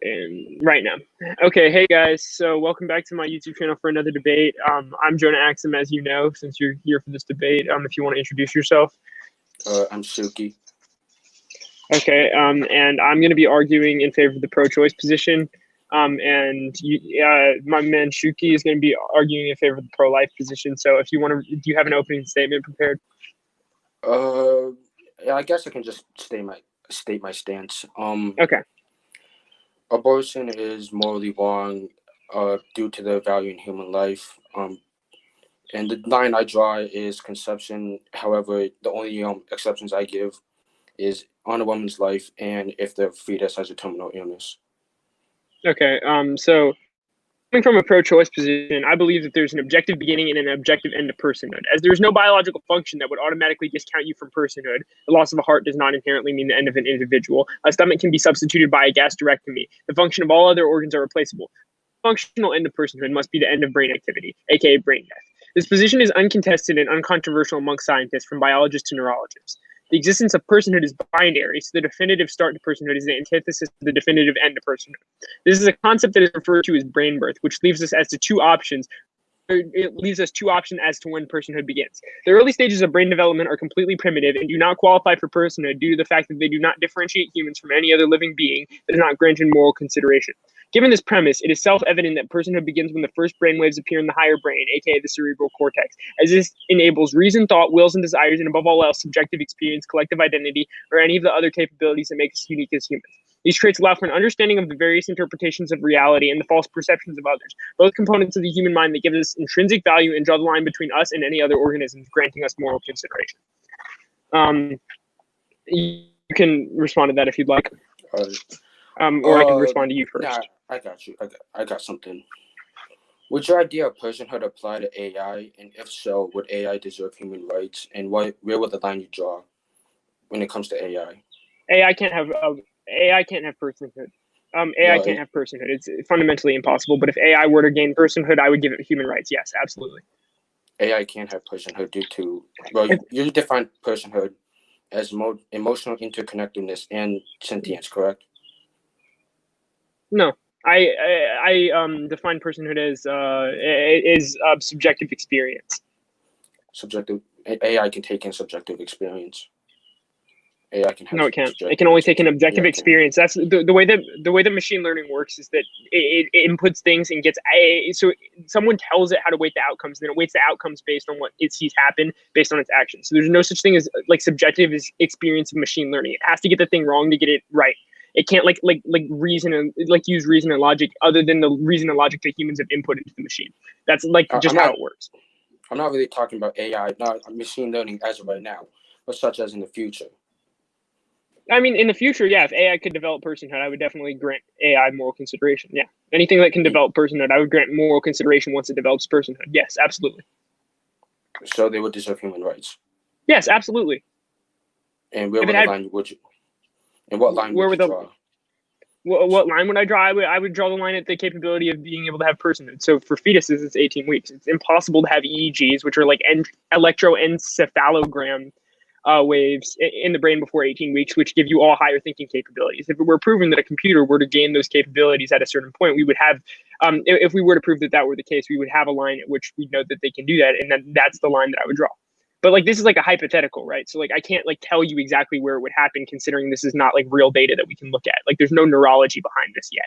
And right now. Okay, hey guys. So welcome back to my YouTube channel for another debate. I'm Jonah Axum, as you know, since you're here for this debate. If you want to introduce yourself. I'm Shuqi. Okay. And I'm going to be arguing in favor of the pro-choice position. My man Shuqi is going to be arguing in favor of the pro-life position. So if you want to, do you have an opening statement prepared? Yeah, I guess I can just state my stance. Okay. Abortion is morally wrong, due to the value in human life. And the line I draw is conception. However, the only exceptions I give is on a woman's life and if the fetus has a terminal illness. Okay. So coming from a pro-choice position, I believe that there's an objective beginning and an objective end to personhood. As there's no biological function that would automatically discount you from personhood, the loss of a heart does not inherently mean the end of an individual. A stomach can be substituted by a gastrectomy. The function of all other organs are replaceable. The functional end of personhood must be the end of brain activity, aka brain death. This position is uncontested and uncontroversial among scientists, from biologists to neurologists. The existence of personhood is binary, so the definitive start to personhood is the antithesis to the definitive end to personhood. This is a concept that is referred to as brain birth, which leaves us as to two options. It leaves us two options as to when personhood begins. The early stages of brain development are completely primitive and do not qualify for personhood due to the fact that they do not differentiate humans from any other living being that is not granted moral consideration. Given this premise, it is self-evident that personhood begins when the first brainwaves appear in the higher brain, aka the cerebral cortex, as this enables reason, thought, wills, and desires, and above all else, subjective experience, collective identity, or any of the other capabilities that make us unique as humans. These traits allow for an understanding of the various interpretations of reality and the false perceptions of others, both components of the human mind that give us intrinsic value and draw the line between us and any other organisms, granting us moral consideration. You can respond to that if you'd like. Or I can respond to you first. Nah, I got you. I got something. Would your idea of personhood apply to AI? And if so, would AI deserve human rights? And where would the line you draw when it comes to AI? AI can't have personhood. AI can't have personhood. It's fundamentally impossible. But if AI were to gain personhood, I would give it human rights. Yes, absolutely. AI can't have personhood due to, you define personhood as emotional interconnectedness and sentience, correct? No, I define personhood as subjective experience. Subjective. AI can take in subjective experience. AI can have. No, it can't. It can only take an objective experience. That's the way that machine learning works, is that it inputs things and gets so someone tells it how to weight the outcomes, then it weights the outcomes based on what it sees happen based on its actions. So there's no such thing as like subjective experience of machine learning. It has to get the thing wrong to get it right. It can't like reason and use reason and logic other than the reason and logic that humans have input into the machine. That's just how it works. I'm not really talking about AI, not machine learning as of right now, but such as in the future. I mean, in the future, yeah, if AI could develop personhood, I would definitely grant AI moral consideration. Yeah. Anything that can develop personhood, I would grant moral consideration once it develops personhood. Yes, absolutely. So they would deserve human rights? Yes, absolutely. And where would the line would you? And what line would you draw? What line would I draw? I would draw the line at the capability of being able to have personhood. So for fetuses, it's 18 weeks. It's impossible to have EEGs, which are like electroencephalogram waves in the brain before 18 weeks, which give you all higher thinking capabilities. If it were proven that a computer were to gain those capabilities at a certain point, we would have, if we were to prove that were the case, we would have a line at which we know that they can do that, and that's the line that I would draw. But this is like a hypothetical, right? So I can't tell you exactly where it would happen, considering this is not real data that we can look at. There's no neurology behind this yet.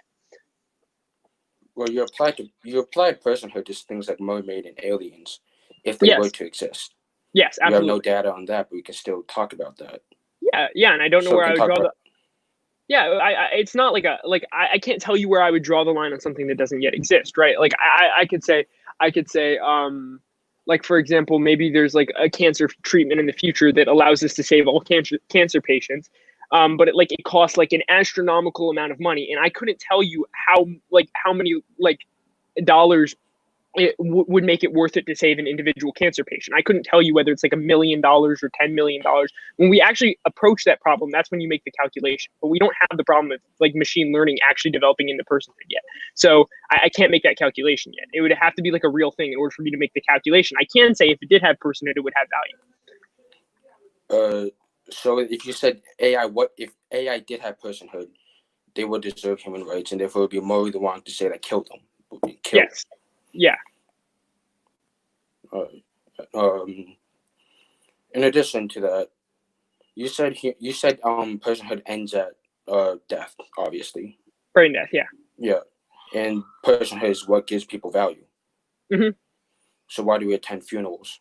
Well, you apply personhood to things like mermaid and aliens, if they were to exist. Yes, absolutely. We have no data on that, but we can still talk about that. Yeah, and I don't know where I would draw the. Yeah, it's not I can't tell you where I would draw the line on something that doesn't yet exist, right? I could say, for example, maybe there's a cancer treatment in the future that allows us to save all cancer patients, but it costs an astronomical amount of money, and I couldn't tell you how many dollars it would make it worth it to save an individual cancer patient. I couldn't tell you whether it's $1 million or $10 million. When we actually approach that problem, that's when you make the calculation. But we don't have the problem of machine learning actually developing into personhood yet. So I can't make that calculation yet. It would have to be a real thing in order for me to make the calculation. I can say if it did have personhood, it would have value. So if you said AI, what if AI did have personhood? they would deserve human rights, and therefore it would be morally wrong to say that killed them would be killed. Yes. Yeah. In addition to that, you said personhood ends at death, obviously. Brain death. Yeah. Yeah, and personhood is what gives people value. Mm-hmm. So why do we attend funerals?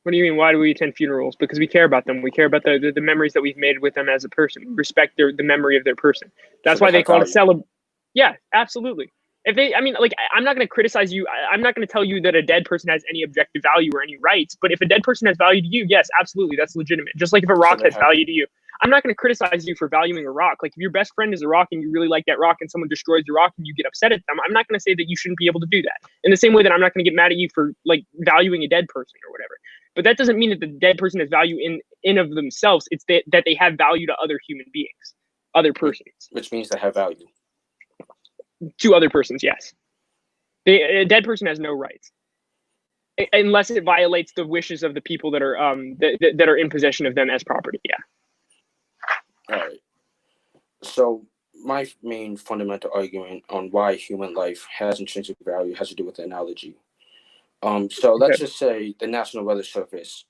What do you mean? Why do we attend funerals? Because we care about them. We care about the memories that we've made with them as a person. We respect the memory of their person. That's why they call it a celebration. Yeah, absolutely. If they, I mean, like, I'm not going to criticize you. I'm not going to tell you that a dead person has any objective value or any rights. But if a dead person has value to you, yes, absolutely, that's legitimate. Just like if a rock has value to you, I'm not going to criticize you for valuing a rock. Like if your best friend is a rock and you really like that rock, and someone destroys the rock and you get upset at them, I'm not going to say that you shouldn't be able to do that. In the same way that I'm not going to get mad at you for like valuing a dead person or whatever. But that doesn't mean that the dead person has value in of themselves. It's that they have value to other human beings, other persons. Which means they have value. To other persons, yes. A dead person has no rights, unless it violates the wishes of the people that are that are in possession of them as property. Yeah. All right. So my main fundamental argument on why human life has intrinsic value has to do with the analogy. So let's just say the National Weather Service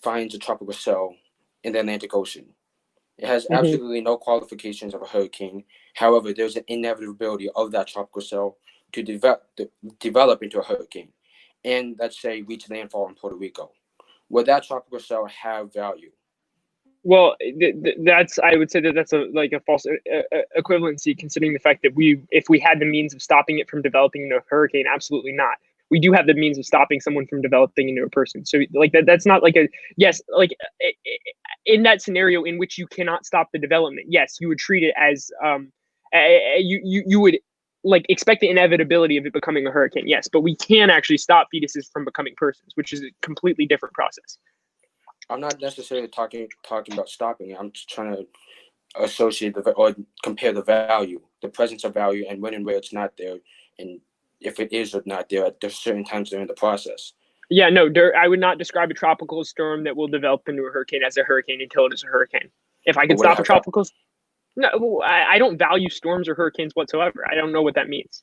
finds a tropical cell in the Atlantic Ocean. It has absolutely no qualifications of a hurricane. However, there's an inevitability of that tropical cell to develop into a hurricane, and let's say reach landfall in Puerto Rico. Would that tropical cell have value? Well, I would say that's a false equivalency, considering the fact that if we had the means of stopping it from developing into a hurricane, absolutely not. We do have the means of stopping someone from developing into a person. So like that's not like like in that scenario in which you cannot stop the development, yes, you would treat it as you would like expect the inevitability of it becoming a hurricane, yes, but we can actually stop fetuses from becoming persons, which is a completely different process. I'm not necessarily talking about stopping it. I'm just trying to associate or compare the value, the presence of value, and when and where it's not there, and if it is or not there at certain times during the process. Yeah, no, I would not describe a tropical storm that will develop into a hurricane as a hurricane until it is a hurricane. If I could stop a tropical, no, I don't value storms or hurricanes whatsoever. I don't know what that means.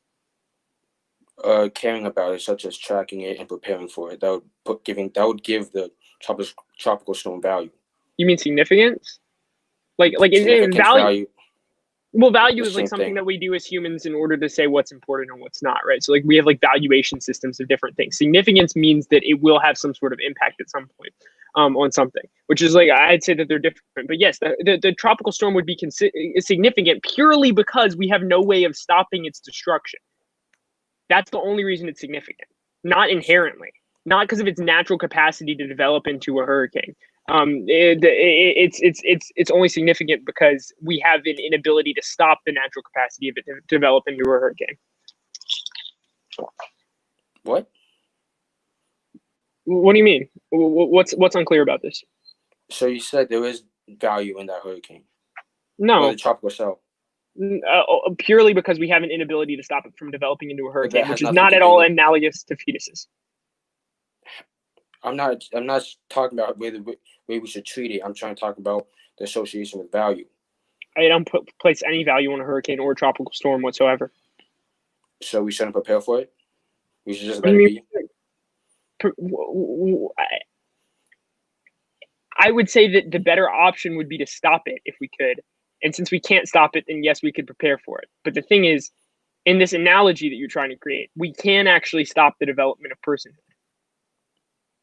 Caring about it, such as tracking it and preparing for it, that would give the tropical storm value. You mean significance? Like value? Well, value is like something that we do as humans in order to say what's important and what's not, right? So like we have like valuation systems of different things. Significance means that it will have some sort of impact at some point on something, which is like I'd say that they're different. But yes, the tropical storm would be significant purely because we have no way of stopping its destruction. That's the only reason it's significant, not inherently, not because of its natural capacity to develop into a hurricane. It's only significant because we have an inability to stop the natural capacity of it to develop into a hurricane. What? What do you mean? What's unclear about this? So you said there is value in that hurricane? No. Or the tropical cell? Purely because we have an inability to stop it from developing into a hurricane, which is not at all analogous to fetuses. I'm not talking about where we should treat it. I'm trying to talk about the association with value. I don't place any value on a hurricane or a tropical storm whatsoever. So we shouldn't prepare for it? We should just let it be? I would say that the better option would be to stop it if we could. And since we can't stop it, then yes, we could prepare for it. But the thing is, in this analogy that you're trying to create, we can actually stop the development of personhood.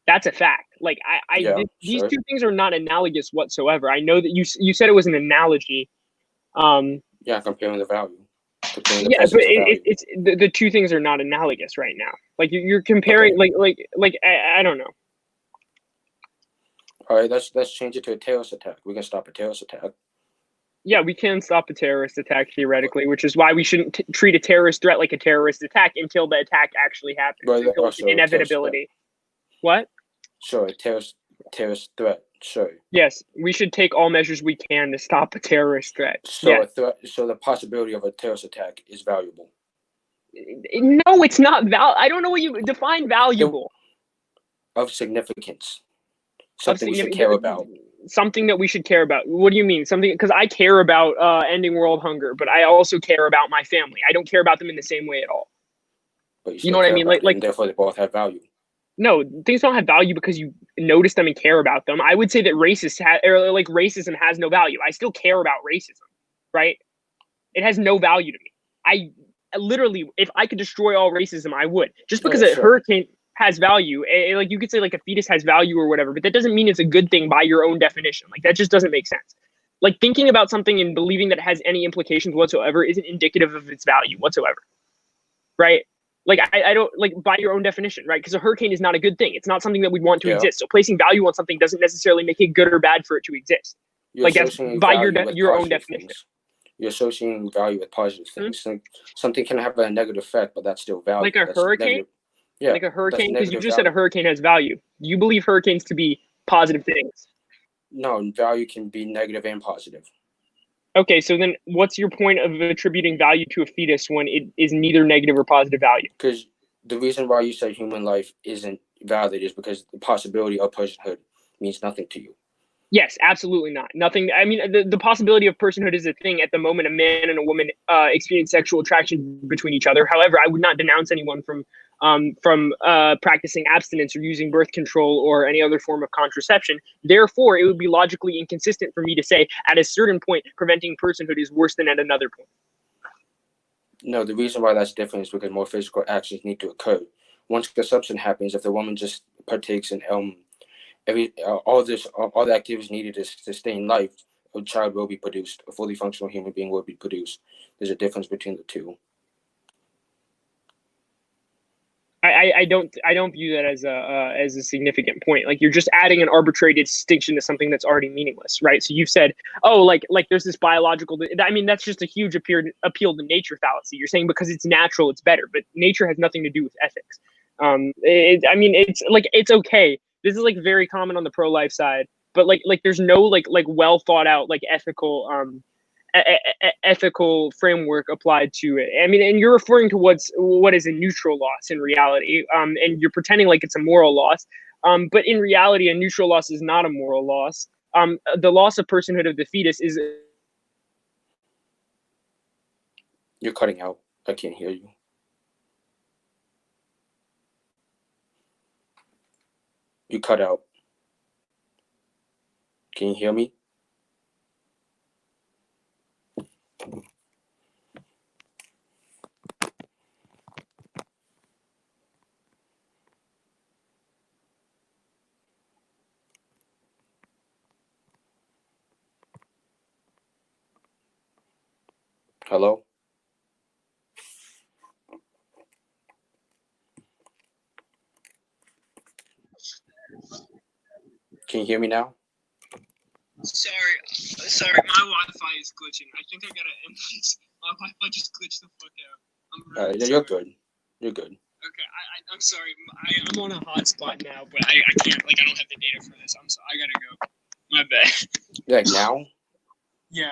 That's a fact. Like these two things are not analogous whatsoever. I know that you said it was an analogy. Yeah, comparing the value. But it's the two things are not analogous right now. Like you're comparing, like I don't know. All right, let's change it to a terrorist attack. We can stop a terrorist attack. Yeah, we can stop a terrorist attack theoretically, which is why we shouldn't treat a terrorist threat like a terrorist attack until the attack actually happens. Until it's an inevitability. What? Sure, a terrorist threat. Sure. Yes, we should take all measures we can to stop a terrorist threat. So so the possibility of a terrorist attack is valuable. No, it's not I don't know what you define valuable. Of significance. Something we should care about. something that we should care about. What do you mean? Something, because I care about ending world hunger, but I also care about my family. I don't care about them in the same way at all. But You know what I mean? and therefore they both have value. No, things don't have value because you notice them and care about them. I would say that racism has no value. I still care about racism, right? It has no value to me. I literally, if I could destroy all racism, I would. Just because a hurricane has value, like you could say like a fetus has value or whatever, but that doesn't mean it's a good thing by your own definition. Like that just doesn't make sense. Like thinking about something and believing that it has any implications whatsoever isn't indicative of its value whatsoever, right? Like I don't, like, by your own definition, right? Because a hurricane is not a good thing. It's not something that we'd want to exist. So placing value on something doesn't necessarily make it good or bad for it to exist. You're like that's by your own definition. You're associating value with positive things. Mm-hmm. Something can have a negative effect, but that's still value. Like a hurricane? Yeah. Like a hurricane, because you just said a hurricane has value. You believe hurricanes to be positive things. No, value can be negative and positive. Okay, so then what's your point of attributing value to a fetus when it is neither negative or positive value? Because the reason why you say human life isn't valid is because the possibility of personhood means nothing to you. Yes, absolutely not. Nothing. I mean, the possibility of personhood is a thing at the moment a man and a woman experience sexual attraction between each other. However, I would not denounce anyone from practicing abstinence or using birth control or any other form of contraception. Therefore, it would be logically inconsistent for me to say at a certain point, preventing personhood is worse than at another point. No, the reason why that's different is because more physical actions need to occur. Once conception happens, if the woman just partakes in all the activities needed to sustain life, a child will be produced. A fully functional human being will be produced. There's a difference between the two. I don't view that as a significant point. Like, you're just adding an arbitrary distinction to something that's already meaningless, right? So you've said, oh, like there's this biological. I mean, that's just a huge appeal to nature fallacy. You're saying because it's natural, it's better, but nature has nothing to do with ethics. I mean, it's okay. This is like very common on the pro-life side, but like there's no like well thought out like ethical framework applied to it. I mean, and you're referring to what is a neutral loss in reality, and you're pretending like it's a moral loss, but in reality, a neutral loss is not a moral loss. The loss of personhood of the fetus is. You're cutting out. I can't hear you. You cut out. Can you hear me? Hello? Can you hear me now? Sorry, my Wi-Fi is glitching. I think I gotta end this. My Wi-Fi just glitched the fuck out. I'm really you're good. You're good. Okay, I'm sorry. I'm on a hotspot now, but I can't. Like, I don't have the data for this. I gotta go. My bad. Like now? Yeah.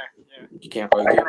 You can't argue.